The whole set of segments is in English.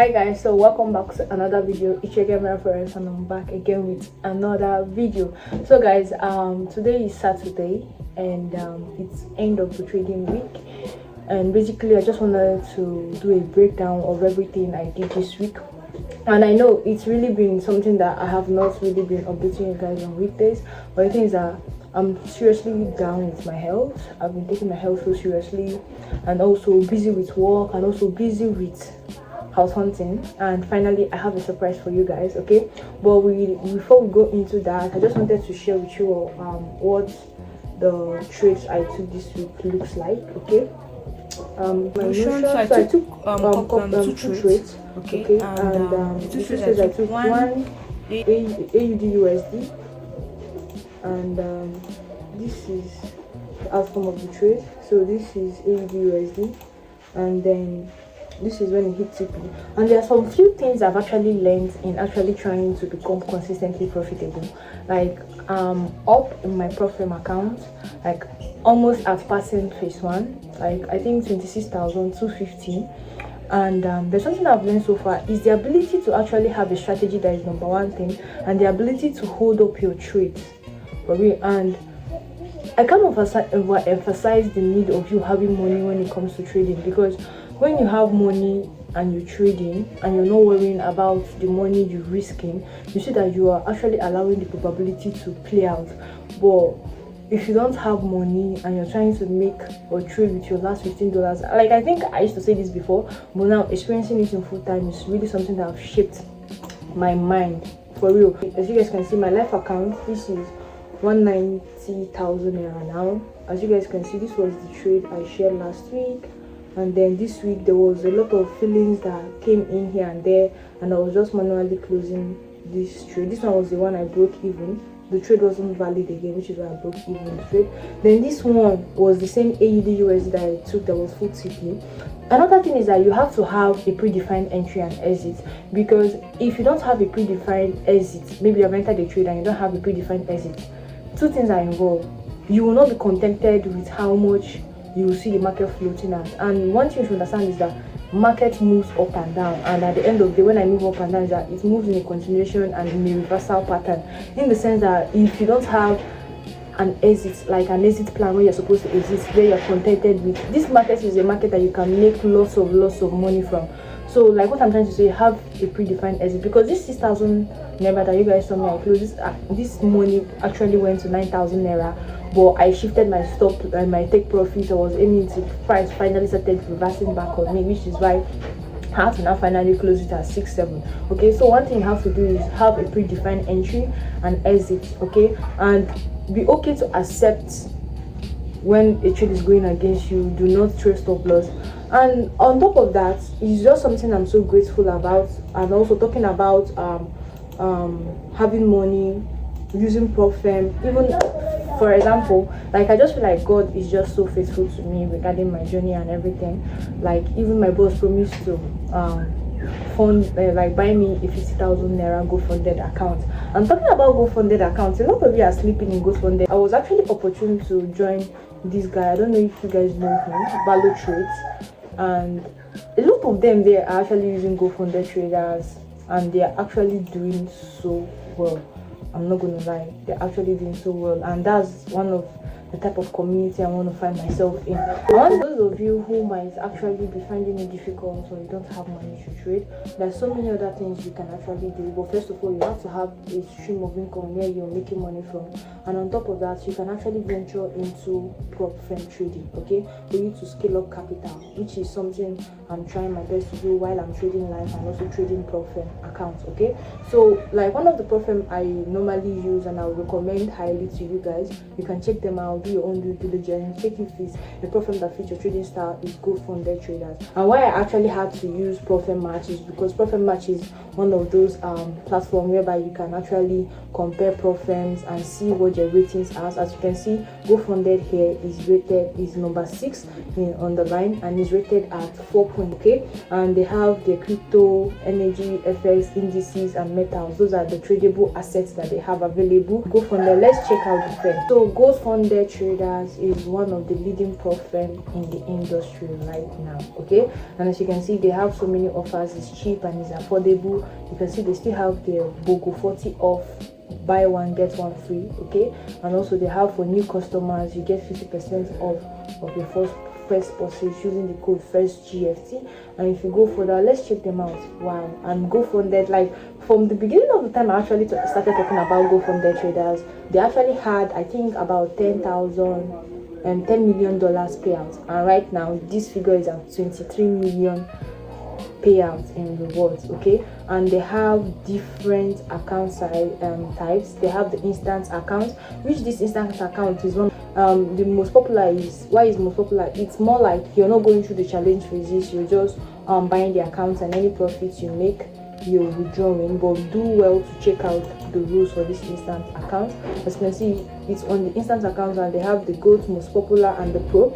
Hi guys, so welcome back to another video. It's your gamer Forex and I'm back again with another video. So guys, today is Saturday and it's end of the trading week, and basically I just wanted to do a breakdown of everything I did this week. And I know it's really been something that I have not really been updating you guys on weekdays, but the thing is that I'm seriously down with my health. I've been taking my health so seriously, and also busy with work, and also busy with house hunting. And finally I have a surprise for you guys, okay? But before we go into that, I just wanted to share with you what the trades I took this week looks like, okay? So I took two trades, okay? And the two trades I took one AUD USD, and this is the outcome of the trade. So this is AUD USD, and then this is when it hit TP. And there are some few things I've actually learned in actually trying to become consistently profitable. Like up in my Profem account, like almost at passing phase one, like I think 26,250. And there's something I've learned so far is the ability to actually have a strategy. That is number one thing, and the ability to hold up your trades for real. And I kind of emphasize the need of you having money when it comes to trading, because when you have money and you're trading and you're not worrying about the money you're risking, you see that you are actually allowing the probability to play out. But if you don't have money and you're trying to make or trade with your last $15, like I think I used to say this before, but now experiencing it in full time is really something that have shaped my mind for real. As you guys can see, my life account, this is 190,000 naira now. As you guys can see, this was the trade I shared last week. And then this week there was a lot of feelings that came in here and there, and I was just manually closing this trade. This one was the one I broke even. The trade wasn't valid again, which is why I broke even the trade. Then this one was the same AUD USD that I took, that was full TP. Another thing is that you have to have a predefined entry and exit, because if you don't have a predefined exit, maybe you've entered the trade and you don't have a predefined exit, two things are involved. You will not be contented with how much you will see the market floating at. And one thing you should understand is that market moves up and down, and at the end of the day, when I move up and down, is that it moves in a continuation and in a reversal pattern, in the sense that if you don't have an exit, like an exit plan where you're supposed to exit, where you're contented with, this market is a market that you can make lots of money from. So like what I'm trying to say, have a predefined exit, because this 6,000 naira that you guys saw me I closed, this money actually went to 9,000 naira, but I shifted my stop and my take profit. I was aiming to price finally started reversing back on me, which is why I have to now finally close it at 6-7. okay? So one thing you have to do is have a predefined entry and exit, okay? And be okay to accept when a trade is going against you. Do not trade stop loss. And on top of that, it's just something I'm so grateful about. And also talking about having money, using Profem, even for example, like I just feel like God is just so faithful to me regarding my journey and everything. Like even my boss promised to fund, like buy me a 50,000 naira GoFunded account. I'm talking about GoFunded accounts. A lot of you are sleeping in GoFunded. I was actually opportune to join this guy. I don't know if you guys know him, Value Trades, and a lot of them, they are actually using GoFunded traders, and they are actually doing so well. I'm not gonna lie, they're actually doing so well, and that's one of the type of community I want to find myself in. For those of you who might actually be finding it difficult, or you don't have money to trade, there's so many other things you can actually do. But first of all, you have to have a stream of income where you're making money from, and on top of that, you can actually venture into prop firm trading, okay, for you to scale up capital, which is something I'm trying my best to do while I'm trading live and also trading prop firm accounts, okay? So like one of the prop firm I normally use and I would recommend highly to you guys, you can check them out, do your own due diligence, check if it's a Profem that fits your trading style, is GoFunded traders. And why I actually had to use Profem Match is because Profem Match is one of those platforms whereby you can actually compare Profems and see what their ratings are. As you can see, GoFunded here is number 6 on the line, and is rated at 4.k, and they have the crypto, energy, FX, indices, and metals. Those are the tradable assets that they have available. GoFunded, let's check out the firm. So GoFunded Traders is one of the leading prop firm in the industry right now. Okay, and as you can see, they have so many offers. It's cheap and it's affordable. You can see they still have their BOGO 40 off, buy one get one free. Okay, and also they have for new customers, you get 50% off of your first purchase using the code FIRSTGFT. And if you go further, let's check them out. Wow, and GoFunded, like from the beginning of the time I actually started talking about GoFunded Traders, they actually had, I think, about $10 million payouts, and right now this figure is at 23 million payouts in rewards. Okay, and they have different account types. They have the instant account, which this instant account is one the most popular. Is why is most popular? It's more like you're not going through the challenge phases, you're just buying the accounts, and any profits you make you're withdrawing. But do well to check out the rules for this instant account. As you can see, it's on the instant account, and they have the gold, most popular, and the pro,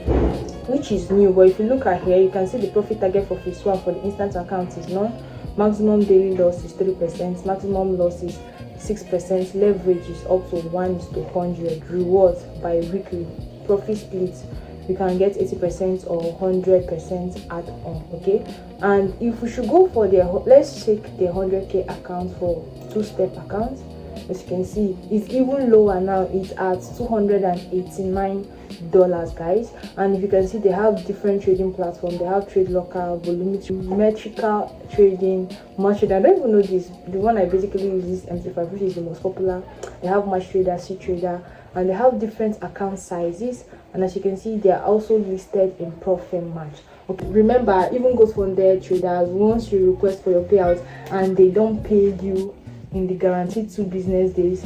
which is new. But if you look at here, you can see the profit target for phase 1 for the instant account is none. Maximum daily loss is 3%, maximum loss is 6%, leverage is up to 1:100, rewards by weekly, profit splits you can get 80% or 100% add on. Okay, and if we should go for the, let's check the 100k account for two-step accounts. As you can see, it's even lower now. It's at $289, guys. And if you can see, they have different trading platforms. They have TradeLocker, volumetrical trading, MatchTrader. I don't even know this. The one I basically use is MT5, which is the most popular. They have MatchTrader, cTrader, and they have different account sizes. And as you can see, they are also listed in Profit Match. Okay, remember, even GoFunded Traders, once you request for your payouts and they don't pay you in the guaranteed 2 business days,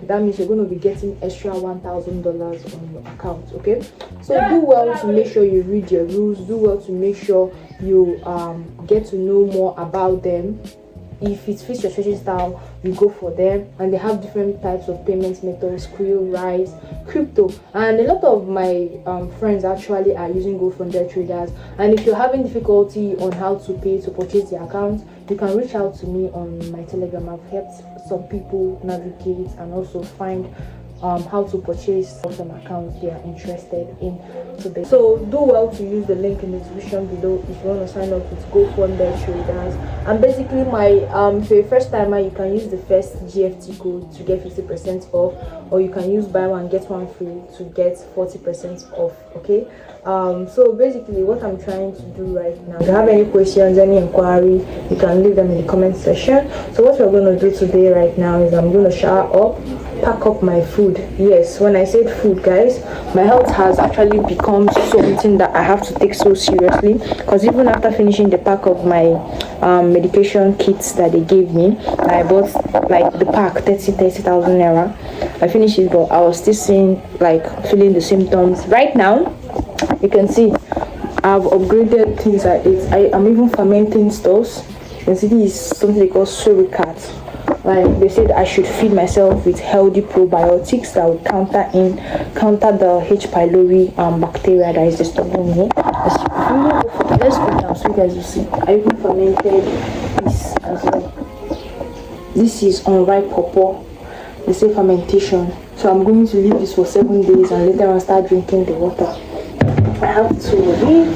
that means you're going to be getting extra $1,000 on your account. Okay, so do well to make sure you read your rules. Do well to make sure you get to know more about them. If it fits your trading style, you go for them. And they have different types of payment methods: Krill, Rise, crypto. And a lot of my friends actually are using GoFunded Traders. And if you're having difficulty on how to pay to purchase the account, you can reach out to me on my Telegram. I've helped some people navigate and also find how to purchase some accounts they are interested in today. So do well to use the link in the description below if you want to sign up with GoFunded Traders. And basically, my if you're a first timer, you can use the first GFT code to get 50% off, or you can use buy one get one free to get 40% off. Okay, so basically what I'm trying to do right now, if you have any questions, any inquiry, you can leave them in the comment section. So what we're going to do today right now is I'm going to shower up, pack up my food. Yes, when I said food, guys, my health has actually become something that I have to take so seriously, because even after finishing the pack of my medication kits that they gave me, I bought like the pack 30,000 naira. I finished it, but I was still feeling the symptoms. Right now you can see I've upgraded things. I'm even fermenting stuff. You can see this is something they call suricat. Like they said, I should feed myself with healthy probiotics that will counter the H. pylori bacteria that is disturbing me. Let's go down so you guys will see. I even fermented this as well. This is unripe pawpaw. They say fermentation. So I'm going to leave this for 7 days and later on start drinking the water. I have to eat.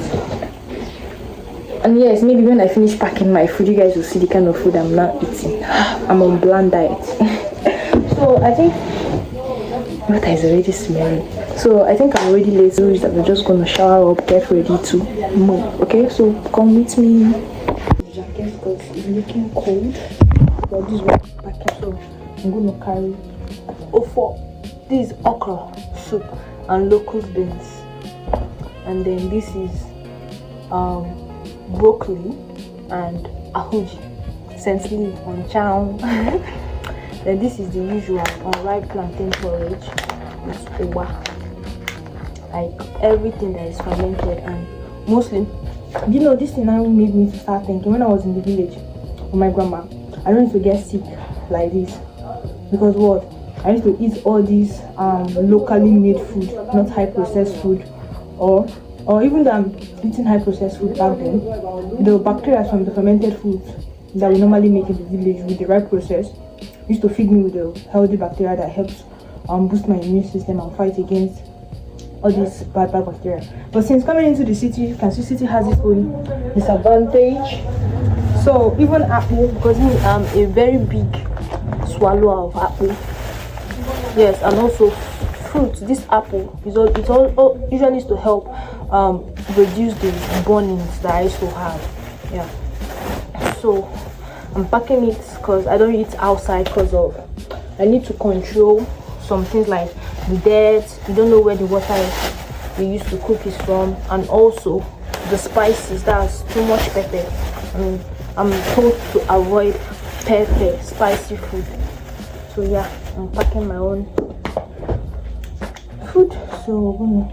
And yes, maybe when I finish packing my food, you guys will see the kind of food I'm not eating. I'm on bland diet. So I think water is already smelling. So I think I'm already late. So that we're just gonna shower up, get ready to move. Okay, so come with me. Jacket because it's looking cold. But this one packet, so I'm gonna carry this okra soup and local beans, and then this is broccoli and ahuji, scent leaf on chow. Then this is the usual unripe plantain porridge with uba, like everything that is fermented. And mostly, this thing now made me to start thinking, when I was in the village with my grandma, I don't need to get sick like this, because what, I used to eat all these locally made food, not high processed food, or even though I'm eating high processed food back then, the bacteria from the fermented foods that we normally make in the village with the right process used to feed me with the healthy bacteria that helps boost my immune system and fight against all these bad bacteria. But since coming into the city, you can see city has its own disadvantage. So even apple, because I'm a very big swallower of apple. Yes, and also fruit. This apple is all usually used to help reduce the burnings that I used to have. Yeah. So I'm packing it because I don't eat outside because of I need to control some things like the dirt. You don't know where the water is we used to cook is from, and also the spices. That's too much pepper. I mean, I'm told to avoid pepper, spicy food. So yeah, I'm packing my own food. So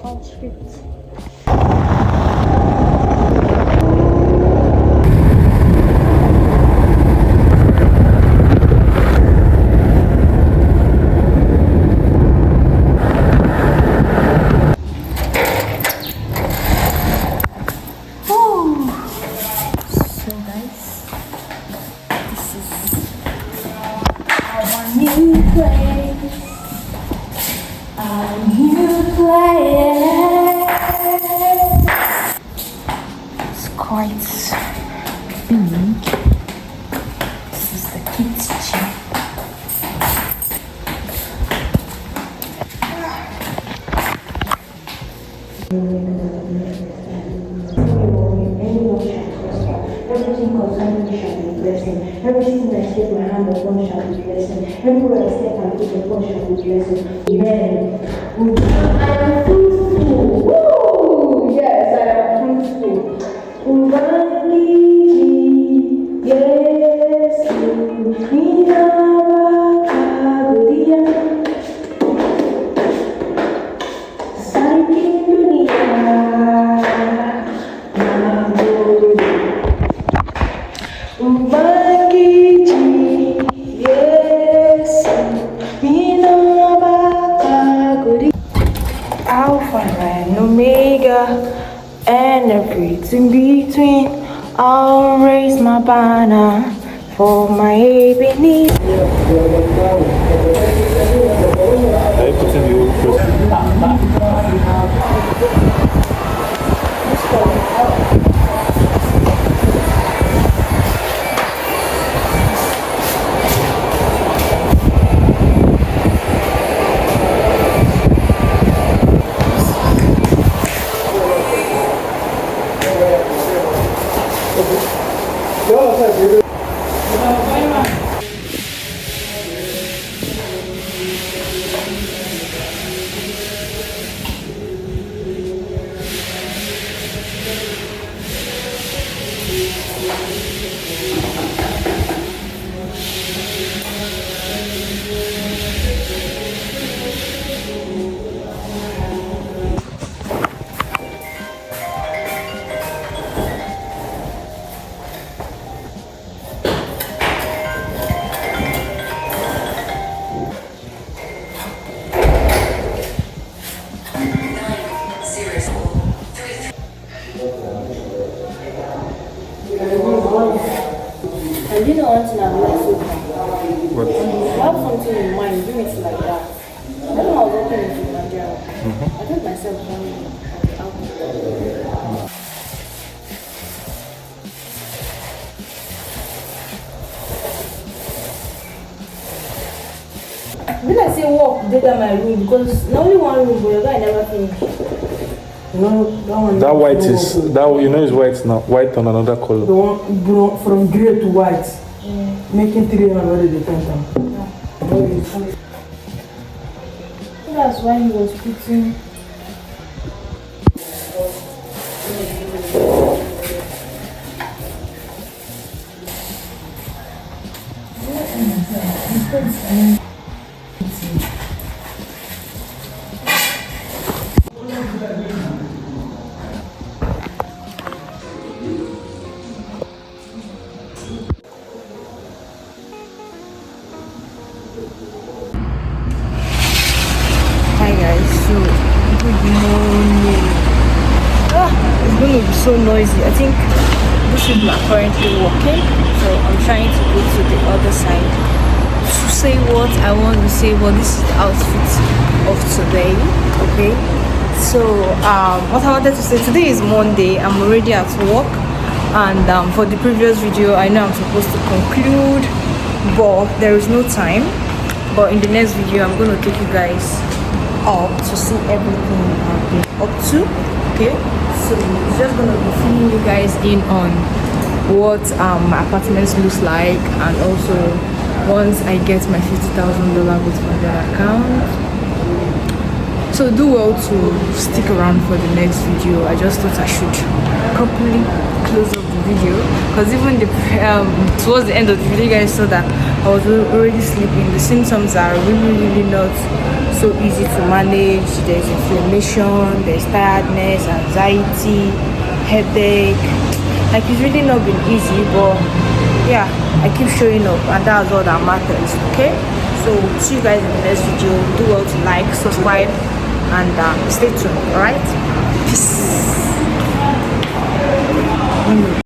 transcript. It's quite big. This is the kitchen. Everything concerning me shall be blessing. Everything I set my hand upon shall be blessing. Everywhere I step and put upon shall be blessing. Amen. I am fruitful. Woo! Yes, I am fruitful. Ubangiji, Yesu, ninawakagulia. Saikin dunia, nagode. Ubangiji, Yesu, ninawakagulia. Alpha and Omega, and everything between. I'll raise my banner for my Ebenezer. I put in the old I didn't want to have like so far. What? If you have something in mind, do it like that. When I was working in Nigeria, I told myself one day, when I say walk, data my room because not only one room, but your guy never finished. No, that one. That white is that is white now. White on another color. The one from grey to white, making 300 the time. That's why he was putting. Hi guys, so good morning. It's going to be so noisy. I think these people are currently working, so I'm trying to go to the other side to say what I want to say. But this is the outfit of today. Okay, so what I wanted to say, today is Monday. I'm already at work, and for the previous video I know I'm supposed to conclude, but there is no time. But in the next video I'm going to take you guys up to see everything I've been up to. Okay, so it's just going to be filling you guys in on what my apartment looks like, and also once I get my $50,000 with my account. So do well to stick around for the next video. I just thought I should properly close up the video, because even towards the end of the video you guys saw that I was already sleeping. The symptoms are really not so easy to manage. There's inflammation, there's tiredness, anxiety, headache. Like, it's really not been easy, but yeah, I keep showing up, and that's all that matters. Okay, so see you guys in the next video. Do well to like, subscribe, and stay tuned. All right, peace.